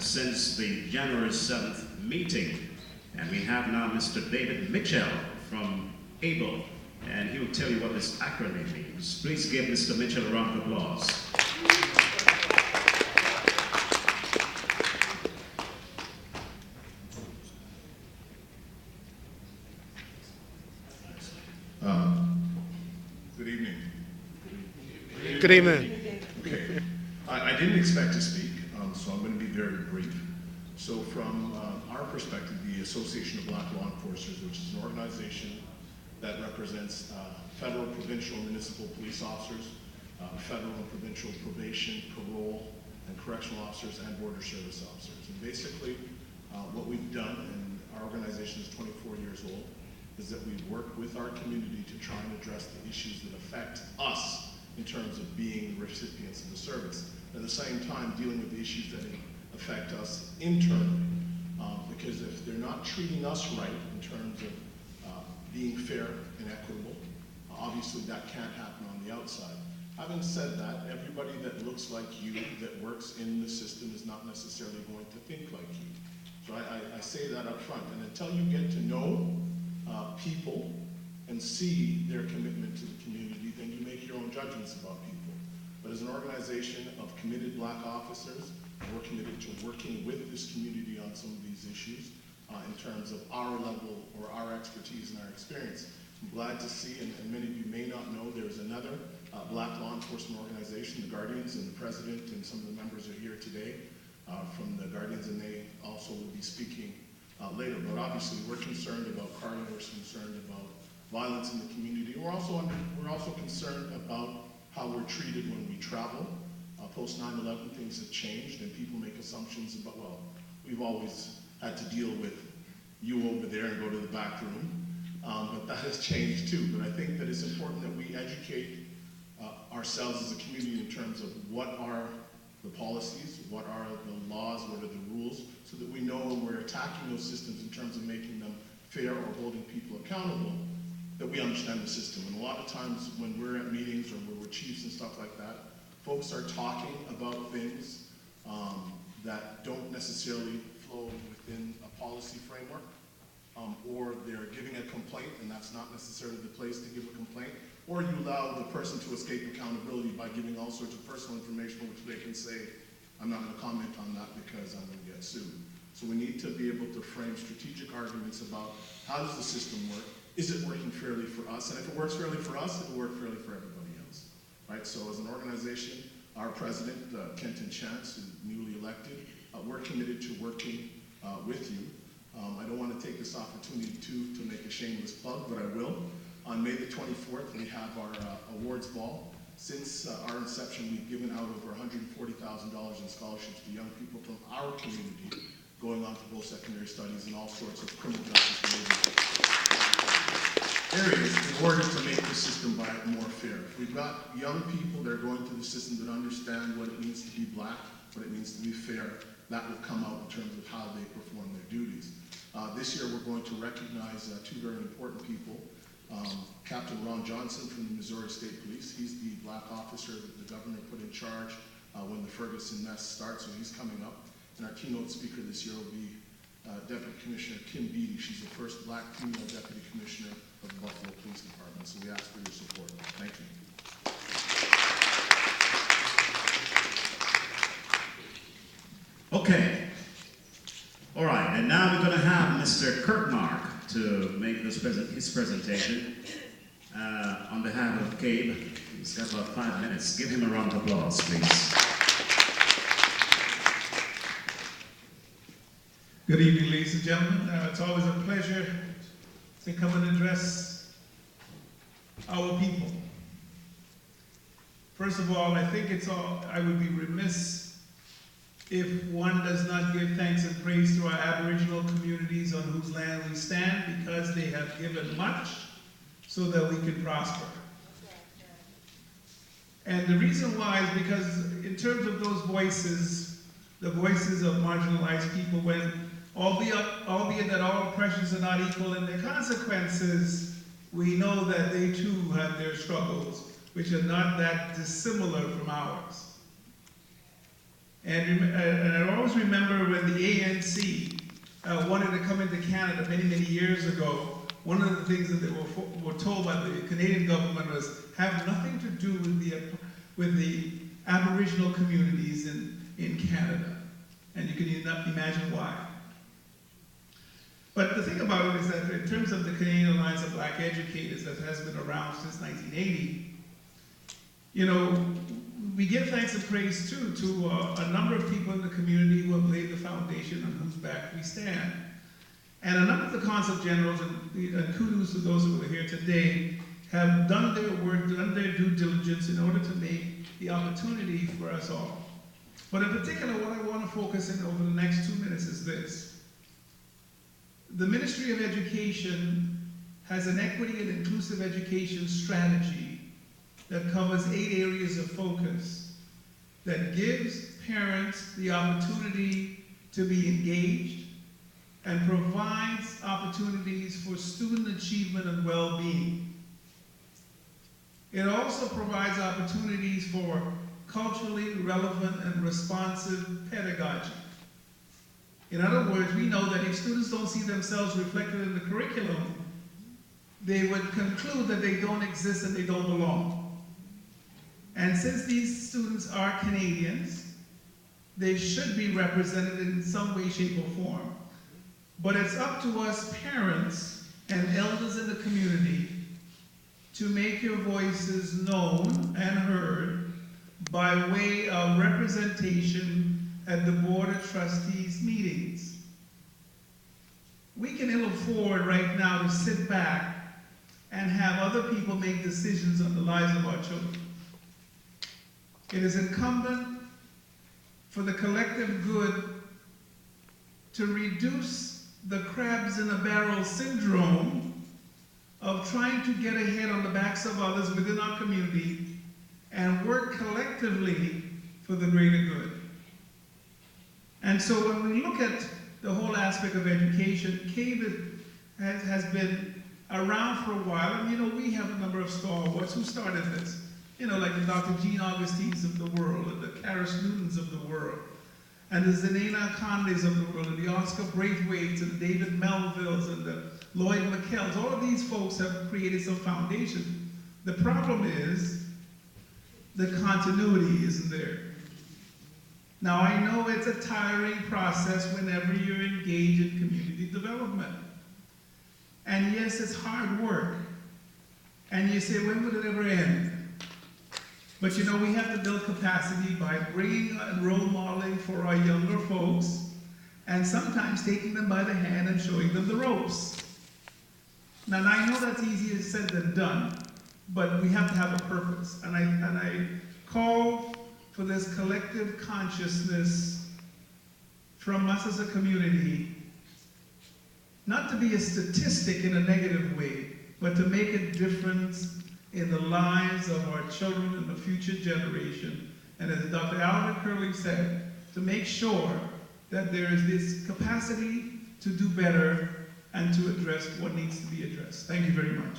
since the January 7th meeting. And we have now Mr. David Mitchell from ABLE, and he will tell you what this acronym means. Please give Mr. Mitchell a round of applause. Good evening. Good evening. Okay. I didn't expect to speak, so I'm going to be very brief. So from our perspective, the Association of Black Law Enforcers, which is an organization that represents federal, provincial, and municipal police officers, federal and provincial probation, parole, and correctional officers, and border service officers. And basically, what we've done, and our organization is 24 years old, is that we work with our community to try and address the issues that affect us in terms of being recipients of the service. At the same time, dealing with the issues that affect us internally. Because if they're not treating us right in terms of being fair and equitable, obviously that can't happen on the outside. Having said that, everybody that looks like you, that works in the system, is not necessarily going to think like you. So I say that up front. And until you get to know people and see their commitment to the community, then you make your own judgments about people. But as an organization of committed black officers, we're committed to working with this community on some of these issues in terms of our level or our expertise and our experience. I'm glad to see, and many of you may not know, there's another black law enforcement organization, the Guardians, and the president and some of the members are here today from the Guardians, and they also will be speaking later. But obviously we're concerned about crime, we're concerned about violence in the community. We're also concerned about how we're treated when we travel. Post 9/11, things have changed, and people make assumptions about, well, we've always had to deal with you over there and go to the back room, but that has changed too. But I think that it's important that we educate ourselves as a community in terms of what are the policies, what are the laws, what are the rules, so that we know when we're attacking those systems in terms of making them fair or holding people accountable, that we understand the system. And a lot of times when we're at meetings or when we're chiefs and stuff like that, folks are talking about things that don't necessarily flow within a policy framework, or they're giving a complaint, and that's not necessarily the place to give a complaint, or you allow the person to escape accountability by giving all sorts of personal information which they can say, I'm not going to comment on that because I'm going to get sued. So we need to be able to frame strategic arguments about how does the system work, is it working fairly for us, and if it works fairly for us, it will work fairly for everybody else. Right? So as an organization, our president, Kenton Chance, who's newly elected, we're committed to working with you. I don't want to take this opportunity to make a shameless plug, but I will. On May the 24th, we have our awards ball. Since our inception, we've given out over $140,000 in scholarships to young people from our community, going on to post-secondary studies and all sorts of criminal justice areas in order to make the system more fair. We've got young people that are going through the system that understand what it means to be black, what it means to be fair. That will come out in terms of how they perform their duties. This year we're going to recognize two very important people. Captain Ron Johnson from the Missouri State Police. He's the black officer that the governor put in charge when the Ferguson mess starts, so he's coming up. And our keynote speaker this year will be Deputy Commissioner Kim Beattie. She's the first black female Deputy Commissioner of the Buffalo Police Department. So we ask for your support. Thank you. Okay. All right, and now we're going to have Mr. Kirkmark to make his presentation on behalf of CABE. He's got about 5 minutes. Give him a round of applause, please. Good evening, ladies and gentlemen. It's always a pleasure to come and address our people. First of all, I think I would be remiss if one does not give thanks and praise to our Aboriginal communities on whose land we stand, because they have given much so that we can prosper. And the reason why is because in terms of those voices, the voices of marginalized people, when albeit that all oppressions are not equal in their consequences, we know that they too have their struggles, which are not that dissimilar from ours. And I always remember when the ANC wanted to come into Canada many, many years ago, one of the things that they were told by the Canadian government was have nothing to do with the Aboriginal communities in Canada. And you can imagine why. But the thing about it is that in terms of the Canadian Alliance of Black Educators that has been around since 1980, you know, we give thanks and praise too to a number of people in the community who have laid the foundation on whose back we stand. And a number of the Counsel Generals, and kudos to those who are here today, have done their work, done their due diligence in order to make the opportunity for us all. But in particular, what I want to focus in over the next 2 minutes is this. The Ministry of Education has an equity and inclusive education strategy that covers 8 areas of focus that gives parents the opportunity to be engaged and provides opportunities for student achievement and well-being. It also provides opportunities for culturally relevant and responsive pedagogy. In other words, we know that if students don't see themselves reflected in the curriculum, they would conclude that they don't exist and they don't belong. And since these students are Canadians, they should be represented in some way, shape, or form. But it's up to us parents and elders in the community to make your voices known and heard by way of representation at the Board of Trustees meetings. We can ill afford right now to sit back and have other people make decisions on the lives of our children. It is incumbent for the collective good to reduce the crabs in a barrel syndrome of trying to get ahead on the backs of others within our community and work collectively for the greater good. And so when we look at the whole aspect of education, CAVE has been around for a while, and you know, we have a number of stalwarts who started this. You know, like the Dr. Jean Augustines of the world, and the Karis Newtons of the world, and the Zenena Condes of the world, and the Oscar Braithwaites, and the David Melvilles, and the Lloyd McKells. All of these folks have created some foundation. The problem is the continuity isn't there. Now, I know it's a tiring process whenever you're engaged in community development. And yes, it's hard work. And you say, when will it ever end? But you know, we have to build capacity by bringing and role modeling for our younger folks, and sometimes taking them by the hand and showing them the ropes. Now, I know that's easier said than done, but we have to have a purpose. And I call for this collective consciousness from us as a community, not to be a statistic in a negative way, but to make a difference in the lives of our children and the future generation. And as Dr. Alvin Curling said, to make sure that there is this capacity to do better and to address what needs to be addressed. Thank you very much.